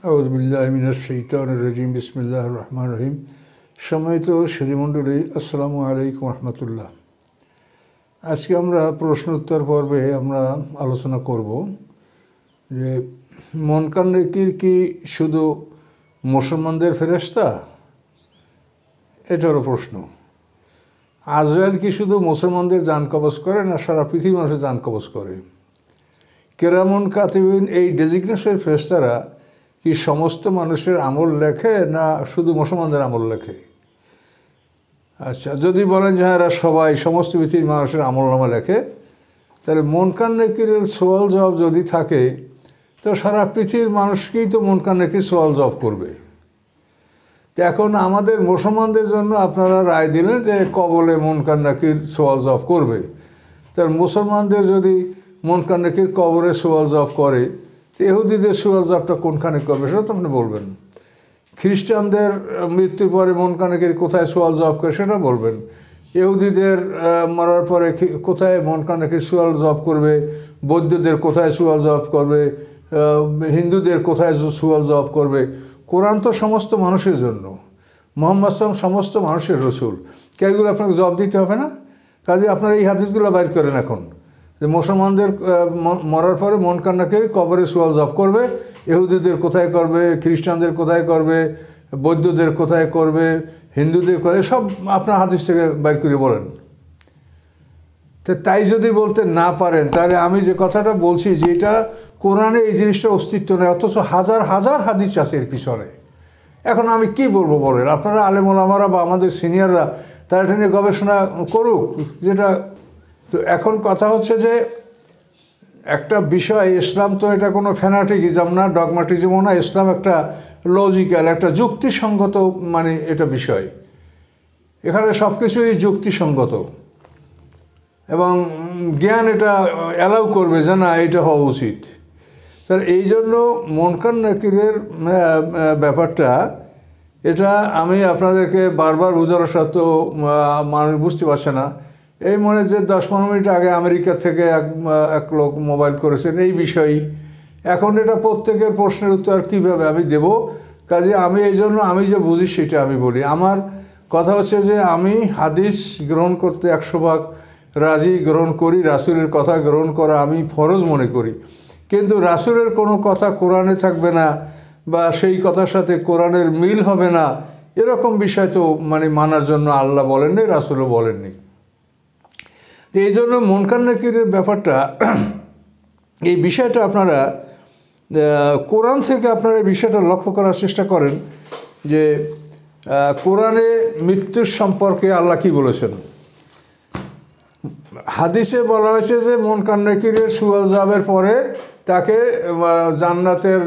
আউযুবিল্লাহি মিনাশ শাইতানির রাজিম বিসমিল্লাহির রহমানির রহিম। সম্মানিত সুধীমণ্ডলী, আসসালামু আলাইকুম রহমতুল্লাহ। আজকে আমরা প্রশ্ন উত্তর পর্বে আমরা আলোচনা করব যে মুনকার নেকির কি শুধু মুসলমানদের ফেরেশতা? এটারও প্রশ্ন। আজরাইল কি শুধু মুসলমানদের জান কবজ করে না সারা পৃথিবীর মানুষের জান কবজ করে? কিরামুন কাতিবিন এই ডেজিগনেশনের ফেরেশতারা কি সমস্ত মানুষের আমল লেখে না শুধু মুসলমানদের আমল লেখে? আচ্ছা, যদি বলেন যে এরা সবাই সমস্ত পৃথিবীর মানুষের আমলনামা লেখে, তাহলে মুনকার নেকিরের সওয়াল জবাব যদি থাকে তো সারা পৃথিবীর মানুষকেই তো মুনকার নেকির সওয়াল জবাব করবে। তো এখন আমাদের মুসলমানদের জন্য আপনারা রায় দিলেন যে কবলে মুনকার নেকির সওয়াল জবাব করবে। তার মুসলমানদের যদি মুনকার নেকির কবরে সওয়াল জবাব করে, তো ইহুদিদের সওয়াল জবাবটা কোনখানে করবে সেটা তো আপনি বলবেন। খ্রিস্টানদের মৃত্যুর পরে মুনকার নেকির কোথায় সওয়াল জবাব করে সেটা বলবেন। ইহুদিদের মরার পরে কোথায় মুনকার নেকির সওয়াল জবাব করবে, বৌদ্ধদের কোথায় সওয়াল জবাব করবে, হিন্দুদের কোথায় সওয়াল জবাব করবে। কোরআন তো সমস্ত মানুষের জন্য, মুহাম্মদ সাল্লাল্লাহু আলাইহি ওয়াসাল্লাম সমস্ত মানুষের রসুল। এগুলো আপনাকে জবাব দিতে হবে না? কাজে আপনারা এই হাদিসগুলো বাইর করেন এখন যে মুসলমানদের মরার পরে মুনকার নেকির কবরে সওয়াল জবাব করবে, ইহুদিদের কোথায় করবে, খ্রিস্টানদের কোথায় করবে, বৌদ্ধদের কোথায় করবে, হিন্দুদের কোথায়, সব আপনার হাদিস থেকে বাইর করে বলেন। তো তাই যদি বলতে না পারেন, তাহলে আমি যে কথাটা বলছি যে এটা কোরআনে এই জিনিসটা অস্তিত্ব নেই, অথচ হাজার হাজার হাদিস আছে এর পিছনে। এখন আমি কি বলবো বলেন? আপনারা আলেম ওলামারা বা আমাদের সিনিয়ররা তারা এটা নিয়ে গবেষণা করুক। যেটা তো এখন কথা হচ্ছে যে একটা বিষয়, ইসলাম তো এটা কোনো ফ্যানাটিকিজম না, ডগমাটিজমও না। ইসলাম একটা লজিক্যাল, একটা যুক্তিসঙ্গত মানে এটা বিষয়। এখানে সব কিছুই যুক্তিসঙ্গত এবং জ্ঞান এটা অ্যালাউ করবে যে না এটা হওয়া উচিত। তার এই জন্য মুনকার নেকিরের ব্যাপারটা এটা আমি আপনাদেরকে বারবার বোঝানো সত্ত্বেও মানুষ বুঝতে পারছে না। এই মনে যে 10-15 মিনিট আগে আমেরিকা থেকে এক লোক মোবাইল করেছেন এই বিষয়ই। এখন এটা প্রত্যেকের প্রশ্নের উত্তর কীভাবে আমি দেব? কাজে আমি এই জন্য আমি যে বুঝি সেটা আমি বলি। আমার কথা হচ্ছে যে আমি হাদিস গ্রহণ করতে 100% রাজি, গ্রহণ করি। রাসূলের কথা গ্রহণ করা আমি ফরজ মনে করি। কিন্তু রাসূলের কোনো কথা কোরআনে থাকবে না বা সেই কথার সাথে কোরআনের মিল হবে না, এরকম বিষয় তো মানে মানার জন্য আল্লাহ বলেননি, রাসূলও বলেননি। তো এই জন্য মুনকার নেকিরের ব্যাপারটা, এই বিষয়টা আপনারা কোরআন থেকে আপনারা এই বিষয়টা লক্ষ্য করার চেষ্টা করেন যে কোরআনে মৃত্যুর সম্পর্কে আল্লাহ কি বলেছেন। হাদিসে বলা হয়েছে যে মুনকার নেকিরের সওয়াল জবাবের পরে তাকে জান্নাতের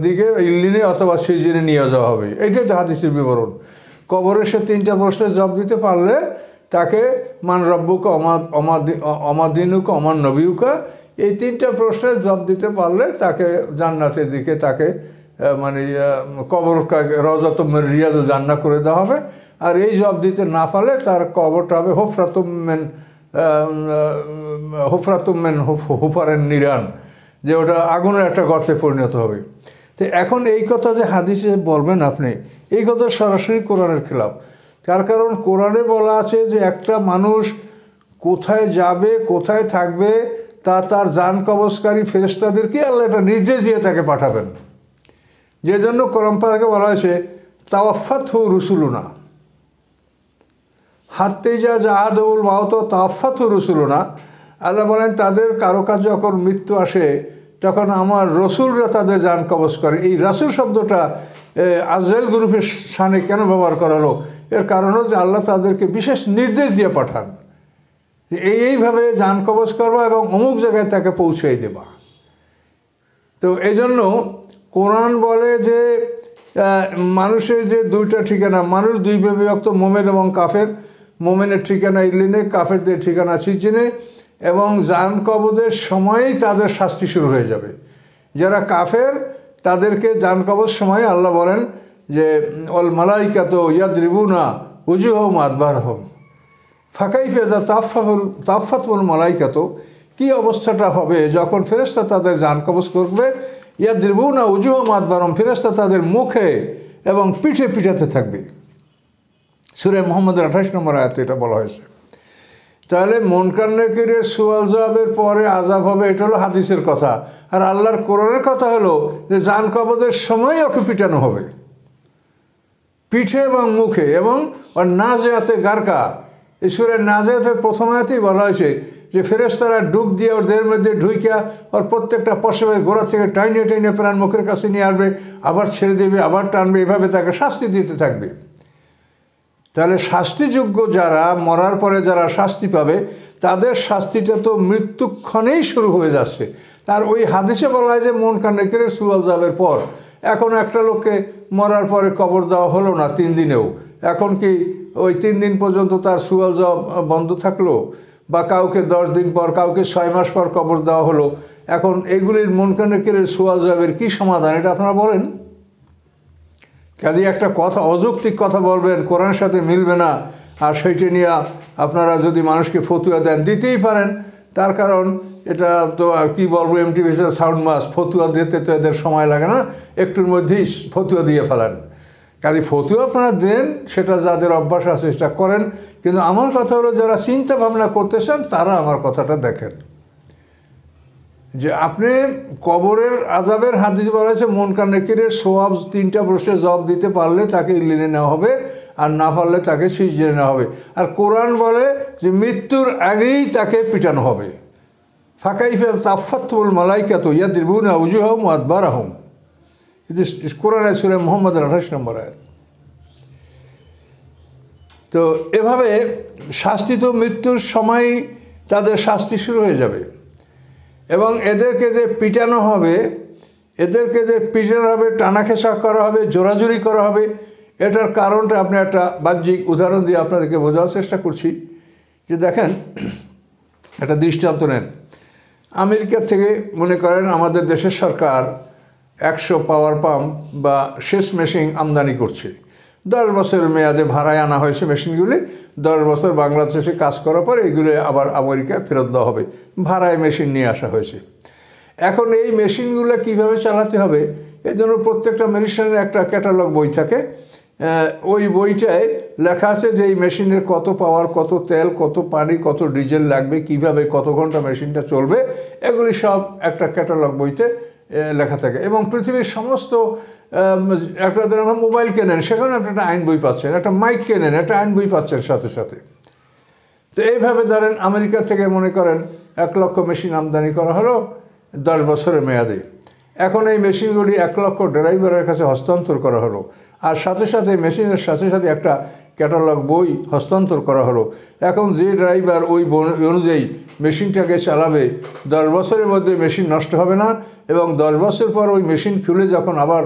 দিকে ইল্লিনে অথবা সিজিনে নিয়ে যাওয়া হবে। এইটাই তো হাদিসের বিবরণ। কবরে সে 3টা প্রশ্নের জবাব দিতে পারলে তাকে মান রব্বুকা অমাদিনুকা অমান নবীকা, এই 3টা প্রশ্নের জবাব দিতে পারলে তাকে জান্নাতের দিকে তাকে মানে কবর রওজাতুম মিন রিয়াজিল জান্নাহ করে দেওয়া হবে। আর এই জবাব দিতে না পারলে তার কবরটা হবে হুফরাতুম মিন হুফারেন নিরান, যে ওটা আগুনের একটা গর্তে পরিণত হবে। তো এখন এই কথা যে হাদিসে বলবেন আপনি, এই কথা সরাসরি কোরআনের খেলাফ। তার কারণ কোরআনে বলা আছে যে একটা মানুষ কোথায় যাবে, কোথায় থাকবে তা তার জান কবজকারী ফেরেশতাদেরকে আল্লাহ এটা নির্দেশ দিয়ে তাকে পাঠাবেন। যে জন্য কোরআন পাকে বলা হয়েছে তাওয়াফাতহু রুসুলুনা, হাত্তে যা জাহাদুল মাউত তাওয়াফাতহু রুসুলুনা। আল্লাহ বলেন তাদের কারো কাছে যখন মৃত্যু আসে তখন আমার রসুলরা তাদের জান কবজ করে। এই রাসূল শব্দটা আজরাইল গ্রুপের শানে কেন ব্যবহার করা হলো? এর কারণ হচ্ছে আল্লাহ তাদেরকে বিশেষ নির্দেশ দিয়ে পাঠান যে এইভাবে জান কবজ করবা এবং অমুক জায়গায় তাকে পৌঁছাই দেবা। তো এই জন্য কোরআন বলে যে মানুষের যে 2টা ঠিকানা, মানুষ 2 ভাগে বিভক্ত, মোমেন এবং কাফের। মোমেনের ঠিকানা ইল্লিনে, কাফেরদের ঠিকানা সিজিনে। এবং জান কবজের সময়ই তাদের শাস্তি শুরু হয়ে যাবে। যারা কাফের তাদেরকে জান কবজ সময় আল্লাহ বলেন যে অল মালাইকাতু ইয়াদরিবুনা উজুহাহুম আদবারহুম ফাকাইফা ইযা তাওয়াফাতুল মালাইকাতু, কী অবস্থাটা হবে যখন ফেরেশতা তাদের জান কবজ করবে ইয়াদরিবুনা উজুহাহুম আদবারহুম, ফেরেশতা তাদের মুখে এবং পিঠে পিঠাতে থাকবে। সূরা মুহাম্মদের 28 নম্বর আয়াতে এটা বলা হয়েছে। তাহলে মুনকার নাকিরের সুয়াল জবাবের পরে আযাব হবে, এটা হলো হাদিসের কথা। আর আল্লাহর কোরআনের কথা হলো যে জান কবজের সময় ওকে পিটানো হবে, পিঠে এবং মুখে। এবং ওর নাজিয়াতে গারকা, এই সূরা নাজিয়াতের প্রথম আয়াতেই বলা হয়েছে যে ফেরেশতারা ডুব দিয়ে ওর দেহের মধ্যে ঢুইকা ওর প্রত্যেকটা পশমের গোড়া থেকে টাইনে টাইনে প্রাণ মুখের কাছে নিয়ে আসবে, আবার ছেড়ে দেবে, আবার টানবে, এভাবে তাকে শাস্তি দিতে থাকবে। তাহলে শাস্তিযোগ্য যারা, মরার পরে যারা শাস্তি পাবে, তাদের শাস্তিটা তো মৃত্যুক্ষণেই শুরু হয়ে যাচ্ছে। আর ওই হাদিসে বলা হয় যে মুনকার নাকিরের সুয়াল জবাবের পর। এখন একটা লোককে মরার পরে কবর দেওয়া হলো না 3 দিনেও, এখন কি ওই 3 দিন পর্যন্ত তার সুয়াল জবাব বন্ধ থাকলো? বা কাউকে 10 দিন পর, কাউকে 6 মাস পর কবর দেওয়া হলো। এখন এগুলির মুনকার নাকিরের সুয়াল জবাবের কী সমাধান, এটা আপনারা বলেন। কাজে একটা কথা, অযৌক্তিক কথা বলবেন, কোরআনের সাথে মিলবে না, আর সেইটা নিয়ে আপনারা যদি মানুষকে ফতুয়া দেন, দিতেই পারেন। তার কারণ এটা তো কী বলবো, এমটিভিসের সাউন্ড মাস, ফতুয়া দিতে তো এদের সময় লাগে না, একটুর মধ্যেই ফতুয়া দিয়ে ফেলেন। কাজে ফতুয়া আপনারা দেন, সেটা যাদের অভ্যাস আছে সেটা করেন। কিন্তু আমার কথা হলো, যারা চিন্তা ভাবনা করতে চান তারা আমার কথাটা দেখেন, যে আপনি কবরের আযাবের হাদিস বলা হয়েছে মুনকার নাকিরের সওয়াব 3টা প্রশ্নের জবাব দিতে পারলে তাকে ইলিনে নেওয়া হবে, আর না পারলে তাকে সিজদে নেওয়া হবে। আর কোরআন বলে যে মৃত্যুর আগেই তাকে পিটানো হবে। ফাকাইফা তাফাতুল মালাইকাতু ইয়াদরিবুনা উজুহাহুম ওয়া আদবারহুম, এটা কোরআনের সূরা মুহাম্মদের 28 নম্বর আয়াত। তো এভাবে শাস্তি তো মৃত্যুর সময় তাদের শাস্তি শুরু হয়ে যাবে। এবং এদেরকে যে পিটানো হবে, টানা খেসা করা হবে, জোরাজুরি করা হবে, এটার কারণটা আপনি একটা বাহ্যিক উদাহরণ দিয়ে আপনাদেরকে বোঝার চেষ্টা করছি। যে দেখেন, একটা দৃষ্টান্ত নেন। আমেরিকা থেকে মনে করেন আমাদের দেশের সরকার 100 পাওয়ার পাম্প বা সেচ মেশিন আমদানি করছে। 10 বছরের মেয়াদে ভাড়ায় আনা হয়েছে মেশিনগুলি। 10 বছর বাংলাদেশে কাজ করার পর এগুলো আবার আমেরিকায় ফেরত দেওয়া হবে। ভাড়ায় মেশিন নিয়ে আসা হয়েছে। এখন এই মেশিনগুলো কিভাবে চালাতে হবে, এই জন্য প্রত্যেকটা মেশিনের একটা ক্যাটালগ বই থাকে। ওই বইটায় লেখা আছে যে এই মেশিনের কত পাওয়ার, কত তেল, কত পানি, কত ডিজেল লাগবে, কিভাবে কত ঘন্টা মেশিনটা চলবে, এগুলি সব একটা ক্যাটালগ বইতে লেখা থাকে। এবং পৃথিবীর সমস্ত, একটা আমরা মোবাইল কেনেন, সেখানে আপনি একটা আইন বই পাচ্ছেন, একটা মাইক কেনেন, একটা আইন বই পাচ্ছেন সাথে সাথে। তো এইভাবে ধরেন আমেরিকা থেকে মনে করেন 1 লক্ষ মেশিন আমদানি করা হলো 10 বছরের মেয়াদে। এখন এই মেশিনগুলি 1 লক্ষ ড্রাইভারের কাছে হস্তান্তর করা হলো, আর সাথে সাথে মেশিনের সাথে সাথে একটা ক্যাটালগ বই হস্তান্তর করা হলো। এখন যে ড্রাইভার ওই অনুযায়ী মেশিনটাকে চালাবে, 10 বছরের মধ্যে মেশিন নষ্ট হবে না। এবং 10 বছর পর ওই মেশিন খুলে যখন আবার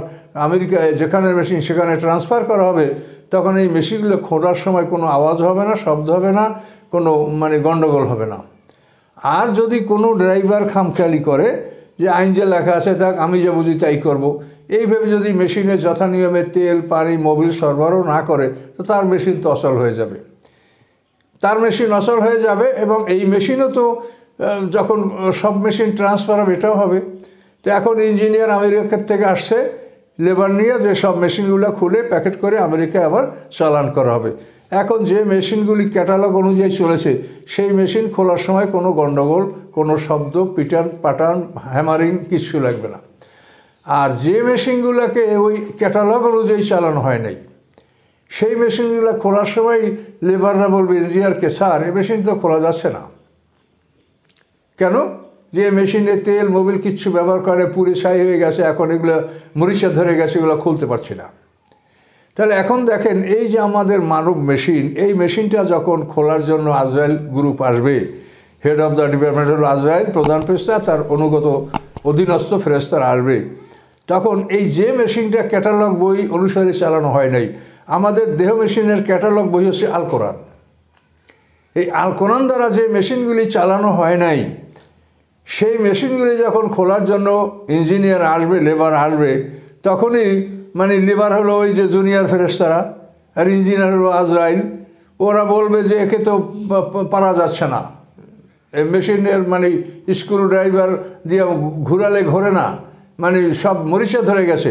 আমেরিকায় যেখানে মেশিন সেখানে ট্রান্সফার করা হবে, তখন এই মেশিনগুলো খোঁড়ার সময় কোনো আওয়াজ হবে না, শব্দ হবে না, কোনো গণ্ডগোল হবে না। আর যদি কোনো ড্রাইভার খামখেয়ালি করে যে আইন যে লেখা আছে থাক, আমি যা বুঝি তাই করব, এইভাবে যদি মেশিনে যথানিয়মে তেল, পানি, মোবিল সরবরাহ না করে, তো তার মেশিন তো অচল হয়ে যাবে। এবং এই মেশিনও তো যখন সব মেশিন ট্রান্সফার হবে, এটাও হবে। তো এখন ইঞ্জিনিয়ার আমেরিকার থেকে আসছে লেবার নিয়ে, যে সব মেশিনগুলো খুলে প্যাকেট করে আমেরিকায় আবার চালান করা হবে। এখন যে মেশিনগুলি ক্যাটালগ অনুযায়ী চলেছে, সেই মেশিন খোলার সময় কোনো গণ্ডগোল, কোনো শব্দ, পিটান পাটান, হ্যামারিং কিচ্ছু লাগবে না। আর যে মেশিনগুলোকে ওই ক্যাটালগ অনুযায়ী চালানো হয় নাই, সেই মেশিনগুলো খোলার সময় লেবাররা বলবে ইঞ্জিনিয়ারকে, স্যার এই মেশিন তো খোলা যাচ্ছে না। কেন? যে মেশিনে তেল, মোবিল কিচ্ছু ব্যবহার করে পুড়ে ছাই হয়ে গেছে, এখন এগুলো মরিচা ধরে গেছে, এগুলো খুলতে পারছি না। তাহলে এখন দেখেন, এই যে আমাদের মানব মেশিন, এই মেশিনটা যখন খোলার জন্য আজরাইল গ্রুপ আসবে, হেড অফ দ্য ডিপার্টমেন্ট হল আজরাইল, প্রধান ফেরেশতা, তার অনুগত অধীনস্থ ফেরেশতারা আসবে। তখন এই যে মেশিনটা ক্যাটালগ বই অনুসারে চালানো হয় নাই, আমাদের দেহ মেশিনের ক্যাটালগ বই হচ্ছে আল কোরআন। এই আল কোরআন দ্বারা যে মেশিনগুলি চালানো হয় নাই, সেই মেশিনগুলি যখন খোলার জন্য ইঞ্জিনিয়ার আসবে, লেবার আসবে, তখনই লেবার হলো ওই যে জুনিয়র ফেরেশতারা, আর ইঞ্জিনিয়ার হলো আজরাইল। ওরা বলবে যে একে তো পারা যাচ্ছে না, মেশিনের স্ক্রু ড্রাইভার দিয়ে ঘুরালে ঘোরে না, মানে সব মরিচা ধরে গেছে,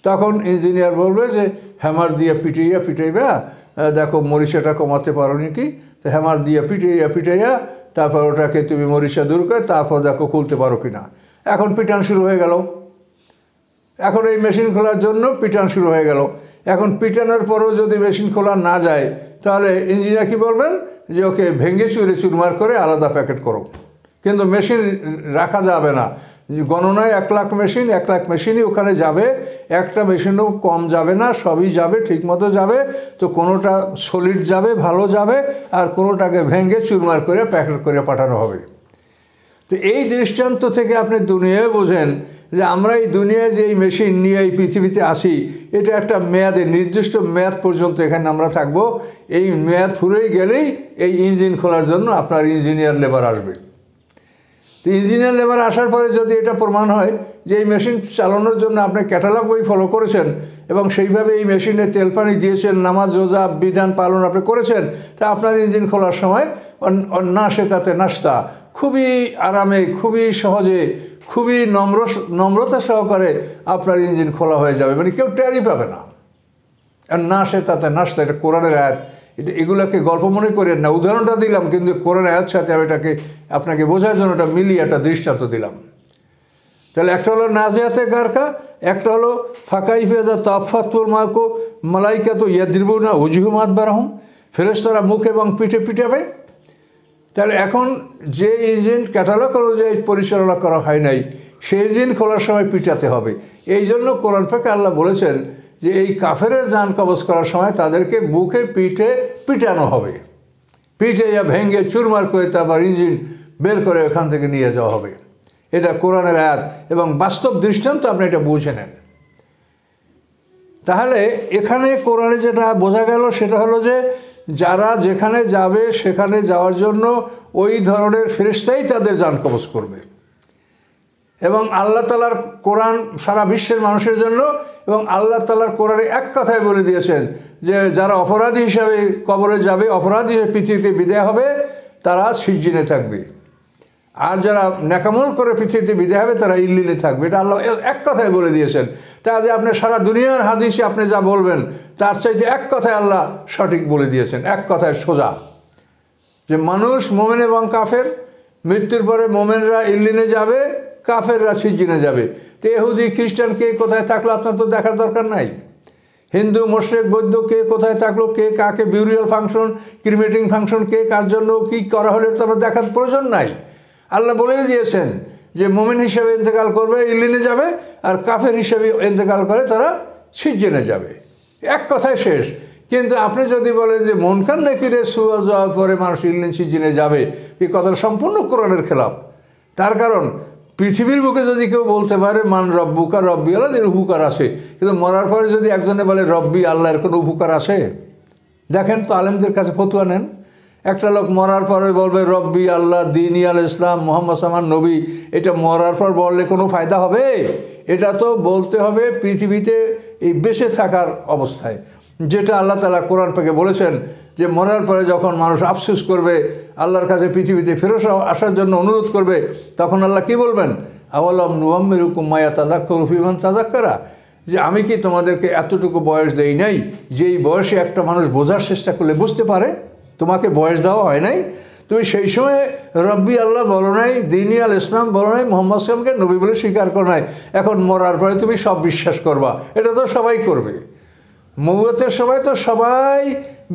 তখন ইঞ্জিনিয়ার বলবে যে হ্যামার দিয়ে পিটাইবা দেখো মরিচাটা কমাতে পারো নাকি, তো হ্যামার দিয়ে পিটাইয়া তারপর ওটাকে তুমি মরিচা দূর করে তারপর দেখো খুলতে পারো কি না। এখন পিটান শুরু হয়ে গেল, এখন এই মেশিন খোলার জন্য পিটান শুরু হয়ে গেল। এখন পিটানোর পরেও যদি মেশিন খোলা না যায় তাহলে ইঞ্জিনিয়ার কী বলবেন যে ওকে ভেঙে চুরমার করে আলাদা প্যাকেট করো। কিন্তু মেশিন রাখা যাবে না, গণনায় 1 লাখ মেশিন, 1 লাখ মেশিনই ওখানে যাবে, একটা মেশিনও কম যাবে না, সবই যাবে ঠিকমতো যাবে। তো কোনোটা সলিড যাবে, ভালো যাবে, আর কোনোটাকে ভেঙে চুরমার করে প্যাকেট করে পাঠানো হবে। তো এই দৃষ্টান্ত থেকে আপনি দুনিয়ায় বোঝেন যে আমরা এই দুনিয়ায় যে এই মেশিন নিয়ে এই পৃথিবীতে আসি, এটা একটা মেয়াদে, নির্দিষ্ট মেয়াদ পর্যন্ত এখানে আমরা থাকব। এই মেয়াদ ফুরিয়ে গেলেই এই ইঞ্জিন খোলার জন্য আপনার ইঞ্জিনিয়ার লেবার আসবে। তো ইঞ্জিনিয়ার লেবার আসার পরে যদি এটা প্রমাণ হয় যে এই মেশিন চালানোর জন্য আপনি ক্যাটালগ বই ফলো করেছেন এবং সেইভাবে এই মেশিনে তেল পানি দিয়েছেন, নামাজ রোজা বিধান পালন আপনি করেছেন, তা আপনার ইঞ্জিন খোলার সময় নাশে তাতে নাস্তা খুবই আরামে, খুবই সহজে, খুবই নম্রতা সহকারে আপনার ইঞ্জিন খোলা হয়ে যাবে, মানে কেউ টেরই পাবে না। আর নাশে তাতে নাস্তা, এটা কোরআনের আয়াত। এটা এগুলোকে গল্প মনে করেন না, উদাহরণটা দিলাম, কিন্তু কোরআন আয়াত সাথে আমি এটাকে আপনাকে বোঝার জন্য এটা মিলিয়ে একটা দৃষ্টান্ত দিলাম। তাহলে একটা হলো নাজিয়াতে গারকা, একটা হলো ফাকাইফেদা তাফাতুল মাকো মালাইকা তো ইয়াদ্রিবুনা উজুহুম আদবারহুম, ফেরেশতারা মুখ এবং পিঠে পিটাবে। তাহলে এখন যে ইঞ্জিন ক্যাটালগ অনুযায়ী পরিচালনা করা হয় নাই, সেই ইঞ্জিন খোলার সময় পিটাতে হবে। এই জন্য কোরআন পাকে আল্লাহ বলেছেন যে এই কাফেরের জান কবজ করার সময় তাদেরকে বুকে পিঠে পিটানো হবে, পিঠে ভেঙে চুরমার করে তারপর ইঞ্জিন বের করে ওখান থেকে নিয়ে যাওয়া হবে। এটা কোরআনের আয়াত এবং বাস্তব দৃষ্টান্ত, আপনি এটা বুঝে নেন। তাহলে এখানে কোরআনে যেটা বোঝা গেল সেটা হলো যে যারা যেখানে যাবে সেখানে যাওয়ার জন্য ওই ধরনের ফেরেশতাই তাদের জান কবজ করবে। এবং আল্লাহ তাআলার কোরআন সারা বিশ্বের মানুষের জন্য, এবং আল্লাহ তাআলার কোরআনে এক কথায় বলে দিয়েছেন যে যারা অপরাধী হিসাবে কবরে যাবে, অপরাধী হিসেবে পৃথিবীতে বিদায় হবে, তারা সিজ্জিনে থাকবে। আর যারা নেকামল করে পৃথিবীতে বিদায় হবে তারা ইল্লিনে থাকবে। এটা আল্লাহ এক কথায় বলে দিয়েছেন। তা যে আপনি সারা দুনিয়ার হাদিসে আপনি যা বলবেন তার চাইতে এক কথায় আল্লাহ সঠিক বলে দিয়েছেন, এক কথায় সোজা, যে মানুষ মোমেন এবং কাফের, মৃত্যুর পরে মোমেনরা ইল্লিনে যাবে, কাফেররা সিজ্জিনে যাবে। তো ইহুদি খ্রিস্টান কে কোথায় থাকলো আপনার তো দেখার দরকার নাই। হিন্দু মোশরেক বৌদ্ধ কে কোথায় থাকলো, কে কাকে বিউরিয়াল ফাংশন, ক্রিমেটিং ফাংশন কে কার জন্য কী করা হলে তো আপনার দেখার প্রয়োজন নাই। আল্লাহ বলে দিয়েছেন যে মোমেন হিসেবে ইন্তেকাল করবে ইল্লিনে যাবে, আর কাফের হিসেবে ইন্তেকাল করে তারা সিজ্জিনে যাবে, এক কথায় শেষ। কিন্তু আপনি যদি বলেন যে মুনকার নাকিরের সুয়াল যাওয়ার পরে মানুষ ইল্লিন সিজ্জিনে যাবে, এই কথাটা সম্পূর্ণ কোরআনের খেলাফ। তার কারণ পৃথিবীর বুকে যদি কেউ বলতে পারে মান রব্বুকা রব্বি আল্লাহ, এর উপকার আসে, কিন্তু মরার পরে যদি একজনে বলে রব্বি আল্লাহর কোনো উপকার আসে? দেখেন তো, আলেমদের কাছে ফতুয়া নেন। একটা লোক মরার পরে বলবে রব্বি আল্লাহ, দিন আল ইসলাম, মোহাম্মদ সামান নবী, এটা মরার পর বললে কোনো ফায়দা হবে? এটা তো বলতে হবে পৃথিবীতে এই বেঁচে থাকার অবস্থায়, যেটা আল্লাহ তাআলা কোরআন পাকে বলেছেন যে মরার পরে যখন মানুষ আফসোস করবে, আল্লাহর কাছে পৃথিবীতে ফেরত আসার জন্য অনুরোধ করবে, তখন আল্লাহ কি বলবেন? আওয়ালাম নুআম্মিরুকুম মা ইয়াতাযাক্কারু ফীমান তাযাক্কারা, যে আমি কি তোমাদেরকে এতটুকু বয়স দেই নাই যেই বয়সে একটা মানুষ বোঝার চেষ্টা করলে বুঝতে পারে? তোমাকে বয়স দেওয়া হয় নাই? তুমি সেই সময়ে রব্বি আল্লাহ বলো নাই, দিনী আল ইসলাম বলো নাই, মোহাম্মদ সাল্লামকে নবী বলে স্বীকার করো নাই। এখন মরার পরে তুমি সব বিশ্বাস করবা, এটা তো সবাই করবে। মৌয়াতের সময় তো সবাই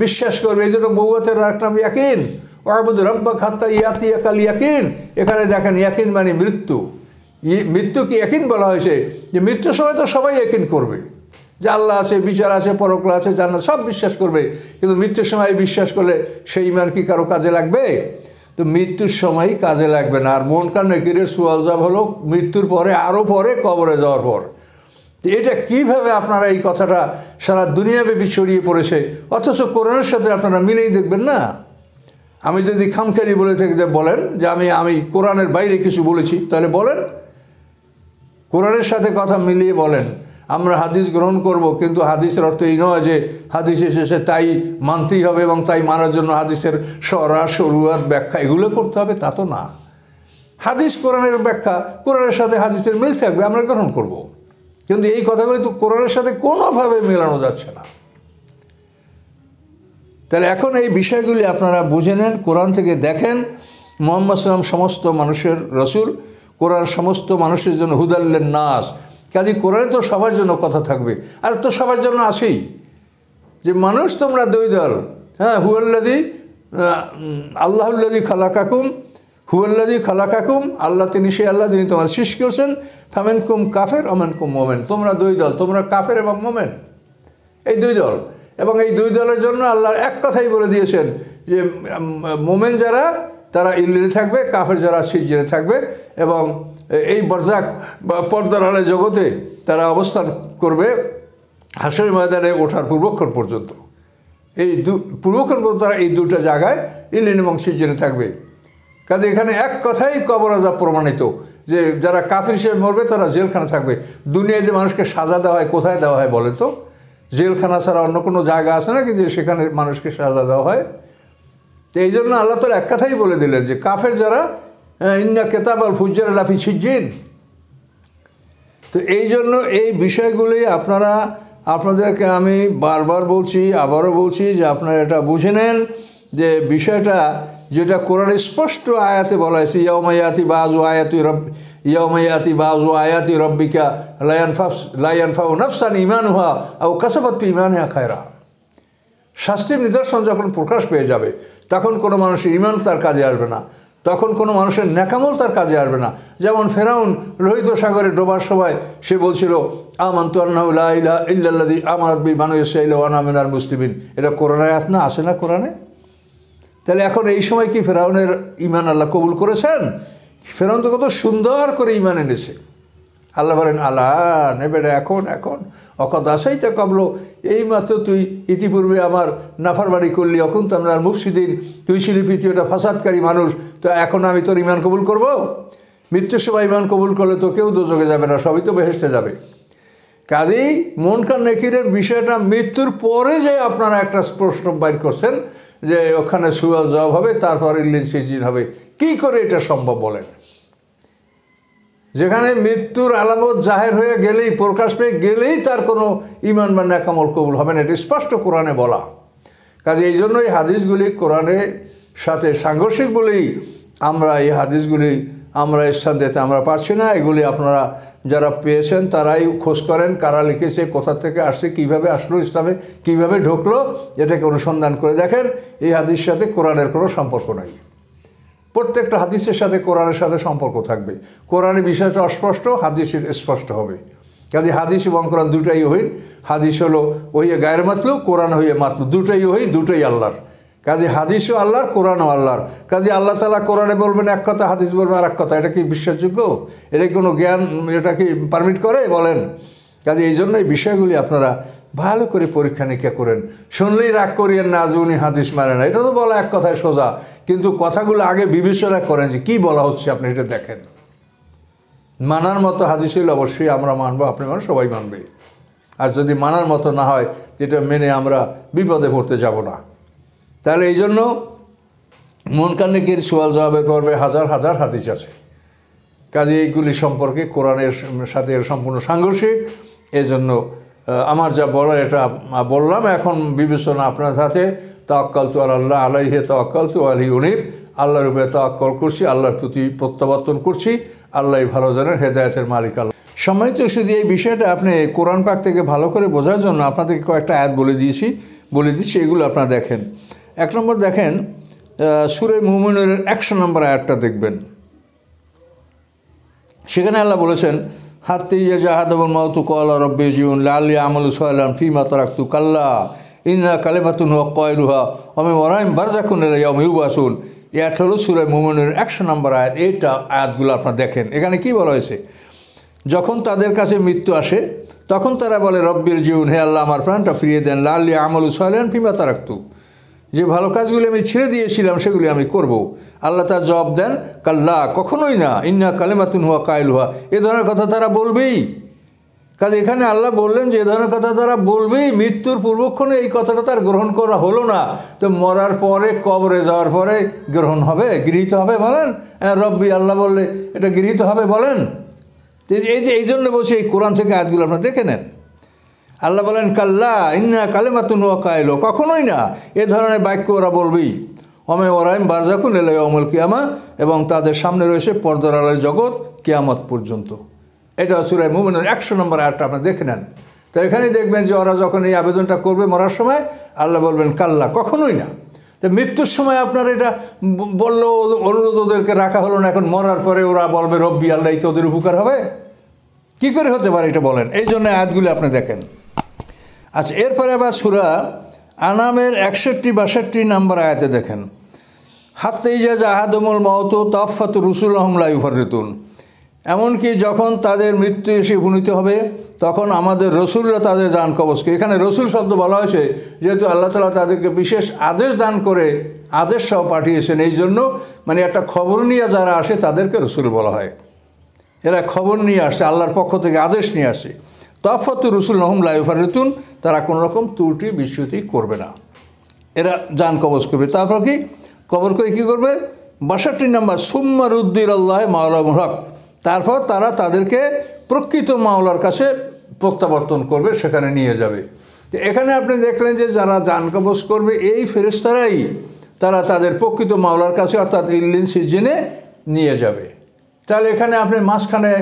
বিশ্বাস করবে। এই জন্য মৌয়াতের নাম ইয়াকিন, ওয়াবুদ রব্বাক হাত্তা ইয়াতিয়াকাল ইয়াকিন। এখানে দেখেন ইয়াকিন মানে মৃত্যু। মৃত্যুকে ইয়াকিন বলা হয়েছে, যে মৃত্যুর সময় তো সবাই ইয়াকিন করবে যে আল্লাহ আছে, বিচার আছে, পরকাল আছে, জান্নাত, সব বিশ্বাস করবে। কিন্তু মৃত্যুর সময় বিশ্বাস করলে সেই ঈমান কি কারো কাজে লাগবে? তো মৃত্যুর সময়ই কাজে লাগবে না। আর মুনকার নাকিরের সুয়াল জবাব হলো মৃত্যুর পরে, আরও পরে, কবরে যাওয়ার পর। এটা কিভাবে আপনারা এই কথাটা সারা দুনিয়াব্যাপী ছড়িয়ে পড়েছে, অথচ কোরআনের সাথে আপনারা মিলেই দেখবেন না। আমি যদি খামখেয়ালি বলে থাকি বলেন যে আমি কোরআনের বাইরে কিছু বলেছি, তাহলে বলেন, কোরআনের সাথে কথা মিলিয়ে বলেন। আমরা হাদিস গ্রহণ করব, কিন্তু হাদিসের অর্থ এই নয় যে হাদিস এসেছে তাই মানতেই হবে এবং তাই মানার জন্য হাদিসের শরা শরুয়াত ব্যাখ্যা এগুলো করতে হবে, তা তো না। হাদিস কোরআনের ব্যাখ্যা, কোরআনের সাথে হাদিসের মিল থাকবে, আমরা গ্রহণ করব। কিন্তু এই কথাগুলি তো কোরআনের সাথে কোনোভাবে মেলানো যাচ্ছে না। তাহলে এখন এই বিষয়গুলি আপনারা বুঝে নেন, কোরআন থেকে দেখেন। মুহাম্মদ সাল্লাম সমস্ত মানুষের রসুল, কোরআন সমস্ত মানুষের জন্য হুদাল্লিন নাস। কাজে কোরআনে তো সবার জন্য কথা থাকবে, আর তো সবার জন্য আসেই যে মানুষ তোমরা দুই দল। হ্যাঁ, হুয়াল্লাযী আল্লাহুল্লাযী খালাকাকুম, হুয়াল্লাযী খালাকাকুম, আল্লাহ তিনি সেই আল্লাহ তিনি তোমার সৃষ্টি করেছেন। ফামিনকুম কাফের ওমিনকুম মুমিন, তোমরা দুই দল, তোমরা কাফের এবং মুমিন, এই দুই দল। এবং এই দুই দলের জন্য আল্লাহ এক কথাই বলে দিয়েছেন যে মুমিন যারা তারা ইল্লিনে থাকবে, কাফের যারা সিজজিনে থাকবে, এবং এই বরজাক বা পর্দার আড়ালে জগতে তারা অবস্থান করবে হাসরের ময়দানে ওঠার পূর্বক্ষণ পর্যন্ত। এই পূর্বক্ষণ পর্যন্ত তারা এই দুটো জায়গায় ইল্লিন এবং সিজজিনে থাকবে। কাজে এখানে এক কথাই কবর আযাব প্রমাণিত যে যারা কাফির হিসেবে মরবে তারা জেলখানা থাকবে। দুনিয়ায় যে মানুষকে সাজা দেওয়া হয়, কোথায় দেওয়া হয় বলে তো? জেলখানা ছাড়া অন্য কোনো জায়গা আছে নাকি যে সেখানে মানুষকে সাজা দেওয়া হয়? তো এই জন্য আল্লাহ তাআলা এক কথাই বলে দিলেন যে কাফের যারা, ইন্না কিতাবাল ফুজ্জার লাফি সিজ্জিন। তো এই জন্য এই বিষয়গুলি আপনাদেরকে আমি বারবার বলছি, আবারও বলছি যে আপনারা এটা বুঝে নেন যে বিষয়টা যেটা কোরআনে স্পষ্ট আয়াতে বলা হয়েছে, ইয়াউমা ইয়াতি বাযু আয়াতি রব্বিকা লা ইয়ানফাউ নাফসান ঈমানুহা আও কাসাবাত ফি ঈমানিহা খায়রা। শাস্তির নিদর্শন যখন প্রকাশ পেয়ে যাবে তখন কোনো মানুষের ঈমান তার কাজে আসবে না, তখন কোনো মানুষের নেকামল তার কাজে আসবে না। যেমন ফেরাউন লোহিত সাগরে ডোবার সময় সে বলছিল আমানতু আন্নাহু লা ইলাহা ইল্লাল্লাযী আমানাত বিহি বানু ইসরাঈল ওয়া আনা মিনাল মুসলিমিন। এটা কোরআনের আয়াত না, আসে না কোরআনে? তাহলে এখন এই সময় কি ফেরাউনের ঈমান আল্লাহ কবুল করেছেন? ফেরাউন তো কত সুন্দর করে ঈমান এনেছে। আল্লাহ বলেন আল্লাহ নেবে এখন অকদ আসাই তা কবলো, এইমাত্র তুই ইতিপূর্বে আমার নাফরমানি করলি, অকুন তামনাল মুফসিদিন, তুই ছিলি পৃথিবীটা ফাসাদকারী মানুষ, তো এখন আমি তোর ঈমান কবুল করব? মৃত্যুর সময় ঈমান কবুল করলে তো কেউ দোজখে যাবে না, সবই তো বেহেশতে যাবে। কাজেই মুনকার নেকিরের বিষয়টা মৃত্যুর পরে যে আপনারা একটা প্রশ্ন বাইর করছেন যে ওখানে সুয়াল জবাব হবে, তারপর ইল্লিন সিজজিন হবে, কী করে এটা সম্ভব বলেন? যেখানে মৃত্যুর আলামত জাহের হয়ে গেলেই, প্রকাশ পেয়ে গেলেই তার কোনো ঈমান বা নেকামল কবুল হবে না, এটা স্পষ্ট কোরআনে বলা। কাজে এই জন্য এই হাদিসগুলি কোরআনের সাথে সাংঘর্ষিক বলেই আমরা এই হাদিসগুলি আমরা স্থান দিতে আমরা পারছি না। এগুলি আপনারা যারা পেয়েছেন তারাই খোঁজ করেন, কারা লিখেছে, কোথা থেকে আসছে, কীভাবে আসলো ইসলামে, কীভাবে ঢুকলো, এটাকে অনুসন্ধান করে দেখেন। এই হাদিসের সাথে কোরআনের কোনো সম্পর্ক নাই। প্রত্যেকটা হাদিসের সাথে কোরআনের সাথে সম্পর্ক থাকবে। কোরআনের বিষয়টা অস্পষ্ট, হাদিসের স্পষ্ট হবে। কাজে হাদিস এবং কোরআন দুটাই ওহী। হাদিস হলো ওহিয়ে গায়ের মাতলু, কোরআন হইয়ে মাতলু, দুটাই ওহী, দুটাই আল্লাহর। কাজে হাদিসও আল্লাহর, কোরআনও আল্লাহর। কাজে আল্লাহ তাআলা কোরআনে বলবেন এক কথা, হাদিস বলবেন আর এক কথা। এটা কি বিশ্বাসযোগ্য? এটা কোনো জ্ঞান এটা কি পারমিট করে বলেন? কাজে এই জন্য এই বিষয়গুলি আপনারা ভালো করে পরীক্ষা নিরীক্ষা করেন। শুনলেই রাগ করিয়েন না যে উনি হাদিস মানে না, এটা তো বলা এক কথায় সোজা, কিন্তু কথাগুলো আগে বিবেচনা করেন যে কী বলা হচ্ছে, আপনি এটা দেখেন। মানার মতো হাদিস হলে অবশ্যই আমরা মানবো, আপনি মানে সবাই মানবে। আর যদি মানার মতো না হয়, যেটা মেনে আমরা বিপদে পড়তে যাব না। তাহলে এই জন্য মুনকার নেকির সুয়াল জবাবের পর্বে হাজার হাজার হাদিস আছে। কাজে এইগুলি সম্পর্কে কোরআনের সাথে সম্পূর্ণ সাংঘর্ষিক। এজন্য আমার যা বলার এটা বললাম। এখন বিবেচনা আপনার হাতে। তাওয়াক্কালতু আলাল্লাহ আলাইহি তাওয়াক্কালতু আলাইহি উনীব। আল্লাহর উপরে তাওয়াক্কুল করছি, আল্লাহর প্রতি প্রত্যাবর্তন করছি। আল্লাহই ভালো জানেন, হেদায়েতের মালিক আল্লাহ। সম্মানিত শুধু এই বিষয়টা আপনি কোরআন পাক থেকে ভালো করে বোঝার জন্য আপনাদেরকে কয়েকটা আয়াত বলে দিচ্ছি, এগুলো আপনারা দেখেন। এক নম্বর দেখেন, সূরা মুমিনুনের 100 নম্বর আয়াতটা দেখবেন। সেখানে আল্লাহ বলেছেন, হাত্তি জাহাদাবুল মাউতু ক্বালা রাব্বি জিউন লাআল্লি আমালু সালিহান ফীমা তারাকতু কাল্লা ইন্না কালিমাতুন হুয়া কায়লুহা ওয়া মিন ওয়ারাইহিম বারযাখুন ইলা ইয়াউমি ইউবআসুন। এটা হলো সূরা মুমিনুনের 100 নম্বর আয়াত। এইটা আয়াতগুলো আপনারা দেখেন। এখানে কি বলা হয়েছে? যখন তাদের কাছে মৃত্যু আসে তখন তারা বলে রব্বির জিউন, হে আল্লাহ আমার প্রাণটা ফিরিয়ে দেন, লাআল্লি আমালু সালিহান ফীমা তারাকতু, যে ভালো কাজগুলি আমি ছেড়ে দিয়েছিলাম সেগুলি আমি করব। আল্লাহ তার জবাব দেন, কাল্লা, কখনোই না, ইন্না কালিমাতুন হুয়া কায়লুহা, এ ধরনের কথা তারা বলবেই। কাজে এখানে আল্লাহ বললেন যে এ ধরনের কথা তারা বলবেই, মৃত্যুর পূর্বক্ষণে এই কথাটা তার গ্রহণ করা হলো না, তো মরার পরে কবরে যাওয়ার পরে গ্রহণ হবে, গৃহীত হবে বলেন? রব্বি আল্লাহ বললে এটা গৃহীত হবে বলেন? এই জন্য বলছি এই কোরআন থেকে আয়াতগুলো আপনারা দেখে নেন। আল্লাহ বলেন কাল্লা ইন্না কালেমাতুন ওয়া কাইলু, কখনোই না, এ ধরনের বাক্য ওরা বলবেই। ওমে ওরাইম বারজাকুন ইলা ইয়াউমুল কিয়ামা, এবং তাদের সামনে রয়েছে পর্দার আড়ালের জগৎ কিয়ামত পর্যন্ত। এটা সূরা মুমিনুন 100 নম্বর আয়াতটা আপনারা দেখে নেন। তো এখানেই দেখবেন যে ওরা যখন এই আবেদনটা করবে মরার সময়, আল্লাহ বলবেন কাল্লা, কখনোই না। তো মৃত্যুর সময় আপনার এটা বললো, অনুরোধ ওদেরকে রাখা হলো না, এখন মরার পরে ওরা বলবে রব্বি আল্লাহ, তো ওদের উপকার হবে? কী করে হতে পারে এটা বলেন? এই জন্য আয়াতগুলি আপনি দেখেন। আচ্ছা, এরপরে আবার সূরা আনামের 61-62 নম্বর আয়াতে দেখেন, হাত্তা ইজা জাহাদুমুল মাউত তাওয়াফাতু রুসুলুহুম লা ইউফাররিতুন, এমনকি যখন তাদের মৃত্যু এসে উপনীত হবে তখন আমাদের রসুলরা তাদের জান কবজকে, এখানে রসুল শব্দ বলা হয়েছে যেহেতু আল্লাহ তাআলা তাদেরকে বিশেষ আদেশ দান করে আদেশ সহ পাঠিয়েছেন, এই জন্য মানে একটা খবর নিয়ে যারা আসে তাদেরকে রসুল বলা হয়। এরা খবর নিয়ে আসে, আল্লাহর পক্ষ থেকে আদেশ নিয়ে আসে। তাওয়াফাতু রুসুলুহুম লা ইউফাররিতুন, তারা কোনো রকম ত্রুটি বিচ্যুতি করবে না, এরা জান কবজ করবে। তারপর কি কবর করে কী করবে? 62 নম্বর, সুম্মা রুদ্দু ইলাল্লাহি মাওলাহুল হক, তারপর তারা তাদেরকে প্রকৃত মাওলার কাছে প্রত্যাবর্তন করবে, সেখানে নিয়ে যাবে। তো এখানে আপনি দেখলেন যে যারা জান কবজ করবে এই ফেরেশতারাই তারা তাদের প্রকৃত মাওলার কাছে অর্থাৎ ইল্লিন সিজ্জিনে নিয়ে যাবে। তাহলে এখানে আপনি মাঝখানে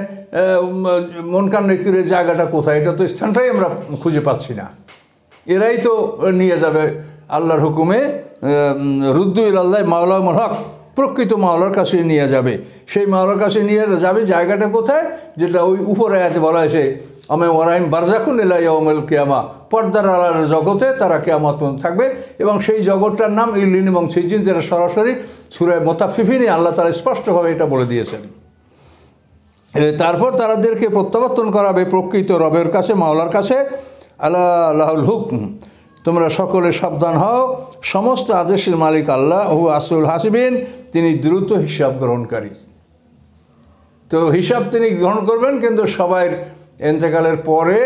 মুনকার নাকিরের জায়গাটা কোথায়? এটা তো স্থানটাই আমরা খুঁজে পাচ্ছি না। এরাই তো নিয়ে যাবে আল্লাহর হুকুমে, রুদ্দু ইলাল্লাহি মাওলাহুল হক, প্রকৃত মাওলার কাছে নিয়ে যাবে। সেই মাওলার কাছে নিয়ে যাবে, জায়গাটা কোথায়? যেটা ওই উপর আয়াতে বলা হয়েছে, ওমে ওরাইম বারজাকুন ইলা ইয়াউমিল কিয়ামা, পর্দার আড়ালের জগতে তারা কিয়ামত পর্যন্ত থাকবে, এবং সেই জগৎটার নাম ইল্লিন এবং সিজ্জিন, যেটা সরাসরি সূরা মুতাফফিফিনে আল্লাহ তাআলা স্পষ্টভাবে এটা বলে দিয়েছেন। তারপর তাদেরকে প্রত্যাবর্তন করাবে প্রকৃত রবের কাছে, মাওলার কাছে। আল্লাহ আল্লাহুল হুকম, তোমরা সকলে সাবধান হও, সমস্ত আদেশের মালিক আল্লাহ, হু আসরুল হাসিবিন, তিনি দ্রুত হিসাব গ্রহণকারী। তো হিসাব তিনি গ্রহণ করবেন, কিন্তু সবাই ইন্তেকালের পরে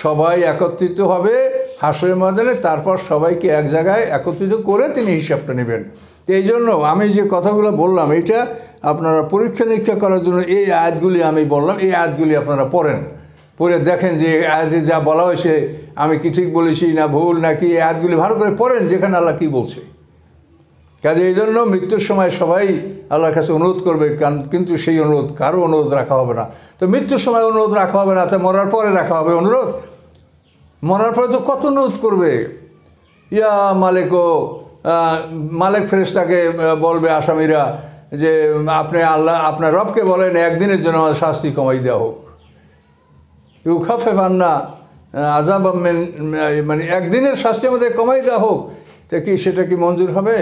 সবাই একত্রিত হবে হাশরের ময়দানে, তারপর সবাইকে এক জায়গায় একত্রিত করে তিনি হিসাবটা নেবেন। এই জন্য আমি যে কথাগুলো বললাম, এইটা আপনারা পরীক্ষা নিরীক্ষা করার জন্য এই আয়াতগুলি আমি বললাম, এই আয়াতগুলি আপনারা পড়েন, পড়ে দেখেন যে আয়াতে যা বলা হয়েছে আমি কি ঠিক বলেছি না ভুল নাকি, এই আয়াতগুলি ভালো করে পড়েন যেখানে আল্লাহ কী বলছে। কাজে এই জন্য মৃত্যুর সময় সবাই আল্লাহর কাছে অনুরোধ করবে, কিন্তু সেই অনুরোধ কারো অনুরোধ রাখা হবে না। তো মৃত্যুর সময় অনুরোধ রাখা হবে না, তো মরার পরে রাখা হবে অনুরোধ? মরার পরে তো কত অনুরোধ করবে। ইয়া মালিকো, মালিক ফেরেশতাকে বলবে আসামিরা যে আপনি আল্লাহ আপনার রবকে বলেন একদিনের জন্য আমাদের শাস্তি কমাই দেওয়া হোক, ইউখাফিফ আন্না আযাবাম মিন, মানে একদিনের শাস্তি আমাদের কমাই দেওয়া হোক, তা কি সেটা কি মঞ্জুর হবে?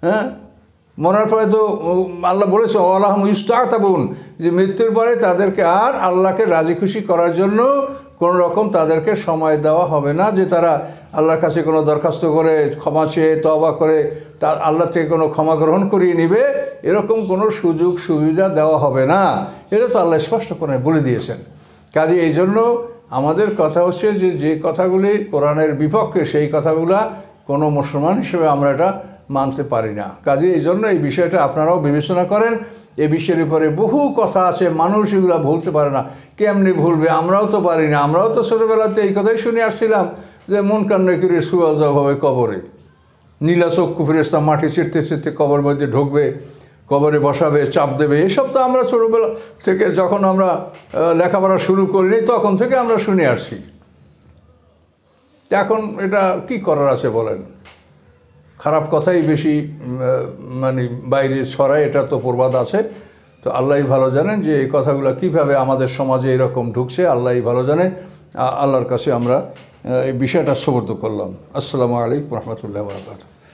হ্যাঁ, মরার পরে তো আল্লাহ বলেছে ওয়ালাহুম ইউস্তাতাবুন, যে মৃত্যুর পরে তাদেরকে আর আল্লাহকে রাজি খুশি করার জন্য কোনো রকম তাদেরকে সময় দেওয়া হবে না, যে তারা আল্লাহর কাছে কোনো দরখাস্ত করে ক্ষমা চেয়ে তওবা করে তার আল্লাহ থেকে কোনো ক্ষমা গ্রহণ করিয়ে নেবে, এরকম কোনো সুযোগ সুবিধা দেওয়া হবে না। এটা তো আল্লাহ স্পষ্ট করে বলে দিয়েছেন। কাজে এই জন্য আমাদের কথা হচ্ছে যে যে কথাগুলি কোরআনের বিপক্ষে সেই কথাগুলা কোনো মুসলমান হিসেবে আমরা এটা মানতে পারি না। কাজে এই জন্য এই বিষয়টা আপনারাও বিবেচনা করেন। এই বিষয়ের উপরে বহু কথা আছে, মানুষ এগুলো ভুলতে পারে না। কেমনি ভুলবে? আমরাও তো পারি না। আমরাও তো ছোটোবেলাতে এই কথাই শুনে আসছিলাম যে মুনকার নাকিরের সুয়াজব হবে কবরে, নীলাচক্ষু ফেরেশতা মাটি ছিঁড়তে ছিঁড়তে কবরের মধ্যে ঢুকবে, কবরে বসাবে, চাপ দেবে। এসব তো আমরা ছোটোবেলা থেকে যখন আমরা লেখাপড়া শুরু করিনি তখন থেকে আমরা শুনে আসছি। এখন এটা কি করার আছে বলেন? খারাপ কথাই বেশি মানে বাইরে ছড়ায়, এটা তো প্রবাদ আছে। তো আল্লাহই ভালো জানেন যে এই কথাগুলো কীভাবে আমাদের সমাজে এরকম ঢুকছে, আল্লাহই ভালো জানে। আল্লাহর কাছে আমরা এই বিষয়টা সুপর্দ করলাম। আসসালামু আলাইকুম রহমতুল্লাহি ওয়া বারাকাতুহু।